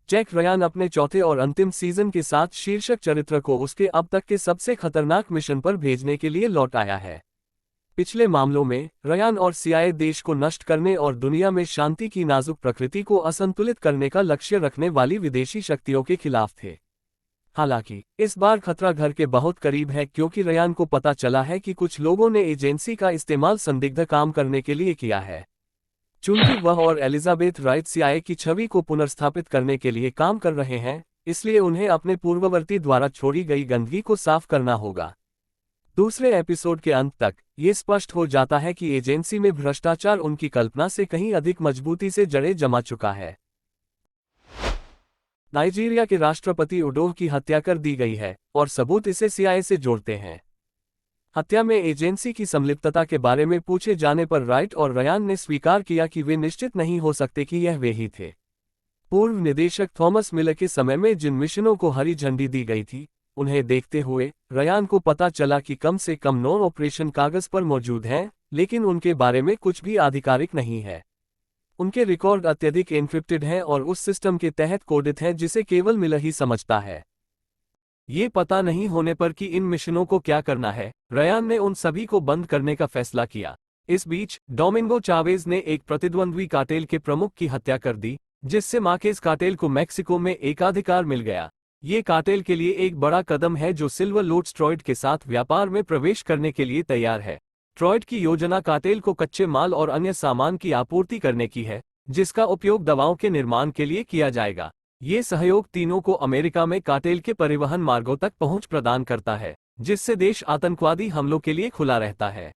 Jack Ryan अपने चौथे और अंतिम सीजन के साथ शीर्षक चरित्र को उसके अब तक के सबसे खतरनाक मिशन पर भेजने के लिए लौट आया है। पिछले मामलों में रयान और सीआईए देश को नष्ट करने और दुनिया में शांति की नाजुक प्रकृति को असंतुलित करने का लक्ष्य रखने वाली विदेशी शक्तियों के खिलाफ थे। हालांकि इस बार खतरा घर के बहुत करीब है, क्योंकि रयान को पता चला है कि कुछ लोगों ने एजेंसी का इस्तेमाल संदिग्ध काम करने के लिए किया है। चूंकि वह और एलिजाबेथ राइट सीआईए की छवि को पुनर्स्थापित करने के लिए काम कर रहे हैं, इसलिए उन्हें अपने पूर्ववर्ती द्वारा छोड़ी गई गंदगी को साफ करना होगा। दूसरे एपिसोड के अंत तक ये स्पष्ट हो जाता है कि एजेंसी में भ्रष्टाचार उनकी कल्पना से कहीं अधिक मजबूती से जड़ें जमा चुका है। नाइजीरिया के राष्ट्रपति उडोह की हत्या कर दी गई है और सबूत इसे सीआईए से जोड़ते हैं। हत्या में एजेंसी की संलिप्तता के बारे में पूछे जाने पर राइट और रयान ने स्वीकार किया कि वे निश्चित नहीं हो सकते कि यह वे ही थे। पूर्व निदेशक थॉमस मिलर के समय में जिन मिशनों को हरी झंडी दी गई थी, उन्हें देखते हुए रयान को पता चला कि कम से कम 9 ऑपरेशन कागज पर मौजूद हैं, लेकिन उनके बारे में कुछ भी आधिकारिक नहीं है। उनके रिकॉर्ड अत्यधिक एन्क्रिप्टेड हैं और उस सिस्टम के तहत कोडित हैं जिसे केवल मिलर ही समझता है। ये पता नहीं होने पर कि इन मिशनों को क्या करना है, रयान ने उन सभी को बंद करने का फैसला किया। इस बीच डोमिंगो चावेज ने एक प्रतिद्वंद्वी कार्टेल के प्रमुख की हत्या कर दी, जिससे मार्केस कार्टेल को मैक्सिको में एकाधिकार मिल गया। ये कार्टेल के लिए एक बड़ा कदम है जो सिल्वर लोट्स ट्रॉयड के साथ व्यापार में प्रवेश करने के लिए तैयार है। ट्रॉयड की योजना कार्टेल को कच्चे माल और अन्य सामान की आपूर्ति करने की है, जिसका उपयोग दवाओं के निर्माण के लिए किया जाएगा। ये सहयोग तीनों को अमेरिका में कार्टेल के परिवहन मार्गों तक पहुंच प्रदान करता है, जिससे देश आतंकवादी हमलों के लिए खुला रहता है।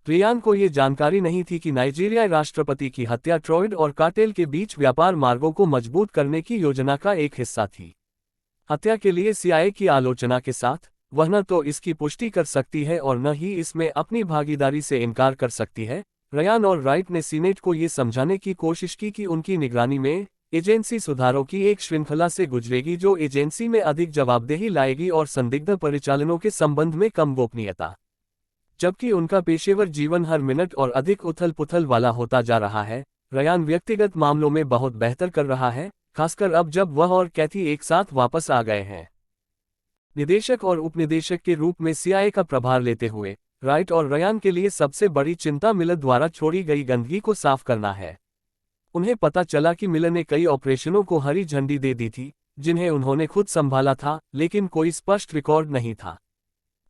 रियान को ये जानकारी नहीं थी कि नाइजीरियाई राष्ट्रपति की हत्या ट्रॉयड और कार्टेल के बीच व्यापार मार्गों को मजबूत करने की योजना का एक हिस्सा थी। हत्या के लिए सीआईए की आलोचना के साथ वह न तो इसकी पुष्टि कर सकती है और न ही इसमें अपनी भागीदारी से इनकार कर सकती है। रयान और राइट ने सीनेट को ये समझाने की कोशिश की कि उनकी निगरानी में एजेंसी सुधारों की एक श्रृंखला से गुजरेगी जो एजेंसी में अधिक जवाबदेही लाएगी और संदिग्ध परिचालनों के संबंध में कम गोपनीयता। जबकि उनका पेशेवर जीवन हर मिनट और अधिक उथल पुथल वाला होता जा रहा है, रयान व्यक्तिगत मामलों में बहुत बेहतर कर रहा है, खासकर अब जब वह और कैथी एक साथ वापस आ गए हैं। निदेशक और उपनिदेशक के रूप में सीआईए का प्रभार लेते हुए राइट और रयान के लिए सबसे बड़ी चिंता मिलर द्वारा छोड़ी गई गंदगी को साफ करना है। उन्हें पता चला कि मिलर ने कई ऑपरेशनों को हरी झंडी दे दी थी, जिन्हें उन्होंने खुद संभाला था, लेकिन कोई स्पष्ट रिकॉर्ड नहीं था।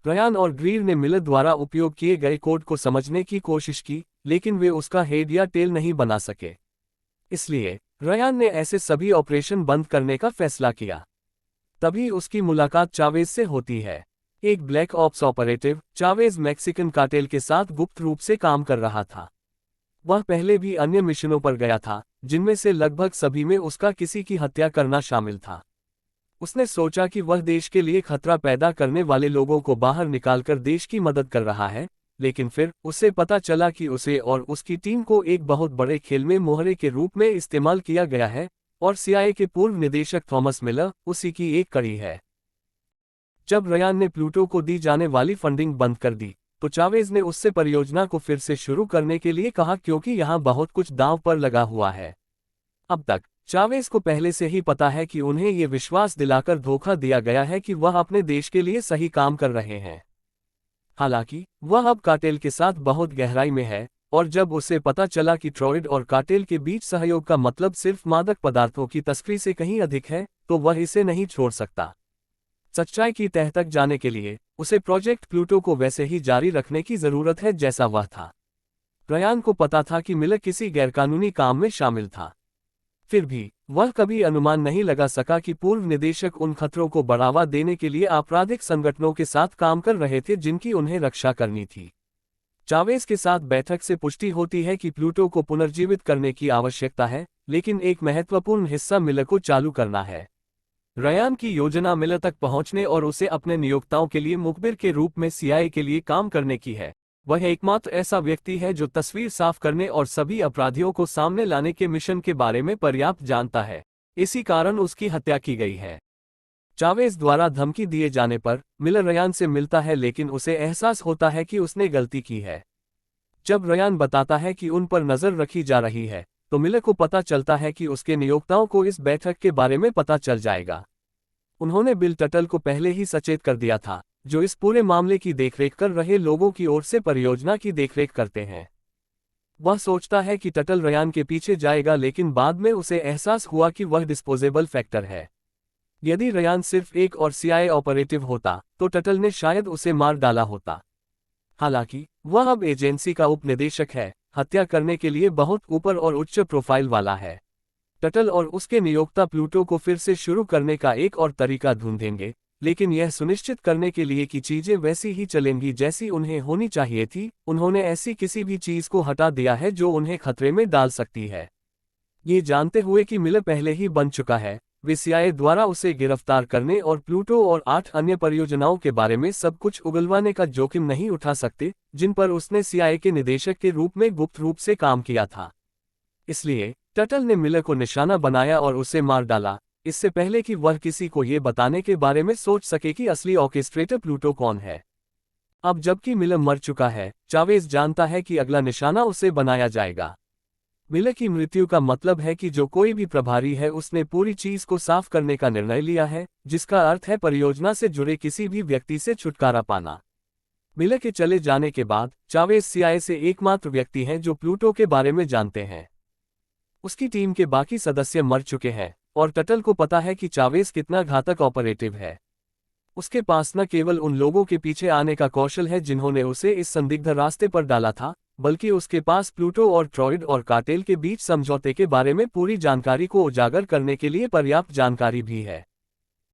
रयान और ग्रीर ने मिलर द्वारा उपयोग किए गए कोड को समझने की कोशिश की, लेकिन वे उसका हेड या टेल नहीं बना सके। इसलिए रयान ने ऐसे सभी ऑपरेशन बंद करने का फैसला किया। तभी उसकी मुलाकात चावेज से होती है। एक black ops operative, Chavez Mexican cartel के साथ गुप्त रूप से काम कर रहा था। वह पहले भी अन्य मिशनों पर गया था, जिनमें से लगभग सभी में उसका किसी की हत्या करना शामिल था। उसने सोचा कि वह देश के लिए खतरा पैदा करने वाले लोगों को बाहर निकालकर देश की मदद कर रहा है, लेकिन फिर उसे पता चला कि उसे और उसकी टीम को एक बहुत बड़े खेल में मोहरे के रूप में इस्तेमाल किया गया है, और सीआईए के पूर्व निदेशक थॉमस मिलर उसी की एक कड़ी है। जब रयान ने प्लूटो को दी जाने वाली फंडिंग बंद कर दी, तो चावेज ने उससे परियोजना को फिर से शुरू करने के लिए कहा, क्योंकि यहाँ बहुत कुछ दांव पर लगा हुआ है। अब तक चावेज को पहले से ही पता है कि उन्हें ये विश्वास दिलाकर धोखा दिया गया है कि वह अपने देश के लिए सही काम कर रहे हैं। हालांकि वह अब कार्टेल के साथ बहुत गहराई में है, और जब उसे पता चला कि ट्रॉयड और कार्टेल के बीच सहयोग का मतलब सिर्फ मादक पदार्थों की तस्करी से कहीं अधिक है, तो वह इसे नहीं छोड़ सकता। सच्चाई की तह तक जाने के लिए उसे प्रोजेक्ट प्लूटो को वैसे ही जारी रखने की जरूरत है जैसा वह था। रयान को पता था कि मिलर किसी गैरकानूनी काम में शामिल था। फिर भी वह कभी अनुमान नहीं लगा सका कि पूर्व निदेशक उन खतरों को बढ़ावा देने के लिए आपराधिक संगठनों के साथ काम कर रहे थे जिनकी उन्हें रक्षा करनी थी। चावेज के साथ बैठक से पुष्टि होती है कि प्लूटो को पुनर्जीवित करने की आवश्यकता है, लेकिन एक महत्वपूर्ण हिस्सा मिलर को चालू करना है। रयान की योजना मिलर तक पहुंचने और उसे अपने नियोक्ताओं के लिए मुखबिर के रूप में सीआईए के लिए काम करने की है। वह एकमात्र ऐसा व्यक्ति है जो तस्वीर साफ करने और सभी अपराधियों को सामने लाने के मिशन के बारे में पर्याप्त जानता है। इसी कारण उसकी हत्या की गई है। चावेज द्वारा धमकी दिए जाने पर मिलर रयान से मिलता है, लेकिन उसे एहसास होता है कि उसने गलती की है। जब रयान बताता है कि उन पर नजर रखी जा रही है, तो मिलर को पता चलता है कि उसके नियोक्ताओं को इस बैठक के बारे में पता चल जाएगा। उन्होंने बिल टटल को पहले ही सचेत कर दिया था, जो इस पूरे मामले की देखरेख कर रहे लोगों की ओर से परियोजना की देखरेख करते हैं। वह सोचता है कि टटल रयान के पीछे जाएगा, लेकिन बाद में उसे एहसास हुआ कि वह डिस्पोजेबल फैक्टर है। यदि रयान सिर्फ एक और सीआईए ऑपरेटिव होता तो टटल ने शायद उसे मार डाला होता। हालांकि वह अब एजेंसी का उपनिदेशक है, हत्या करने के लिए बहुत ऊपर और उच्च प्रोफाइल वाला है। टटल और उसके नियोक्ता प्लूटो को फिर से शुरू करने का एक और तरीका ढूंढेंगे, लेकिन यह सुनिश्चित करने के लिए कि चीजें वैसी ही चलेंगी जैसी उन्हें होनी चाहिए थी। उन्होंने ऐसी किसी भी चीज को हटा दिया है जो उन्हें खतरे में डाल सकती है। ये जानते हुए कि मिलर पहले ही बन चुका है, वे सीआईए द्वारा उसे गिरफ्तार करने और प्लूटो और 8 अन्य परियोजनाओं के बारे में सब कुछ उगलवाने का जोखिम नहीं उठा सकते, जिन पर उसने सीआईए के निदेशक के रूप में गुप्त रूप से काम किया था। इसलिए टटल ने मिलर को निशाना बनाया और उसे मार डाला, इससे पहले कि वह किसी को ये बताने के बारे में सोच सके कि असली ऑर्केस्ट्रेटर प्लूटो कौन है। अब जबकि मिलर मर चुका है, चावेज जानता है कि अगला निशाना उसे बनाया जाएगा। मिलर की मृत्यु का मतलब है कि जो कोई भी प्रभारी है उसने पूरी चीज को साफ करने का निर्णय लिया है, जिसका अर्थ है परियोजना से जुड़े किसी भी व्यक्ति से छुटकारा पाना। मिलर के चले जाने के बाद चावेज सीआईए से एकमात्र व्यक्ति हैं जो प्लूटो के बारे में जानते हैं। उसकी टीम के बाकी सदस्य मर चुके हैं और टटल को पता है कि चावेज कितना घातक ऑपरेटिव है। उसके पास न केवल उन लोगों के पीछे आने का कौशल है जिन्होंने उसे इस संदिग्ध रास्ते पर डाला था, बल्कि उसके पास प्लूटो और ट्रॉयड और कार्टेल के बीच समझौते के बारे में पूरी जानकारी को उजागर करने के लिए पर्याप्त जानकारी भी है।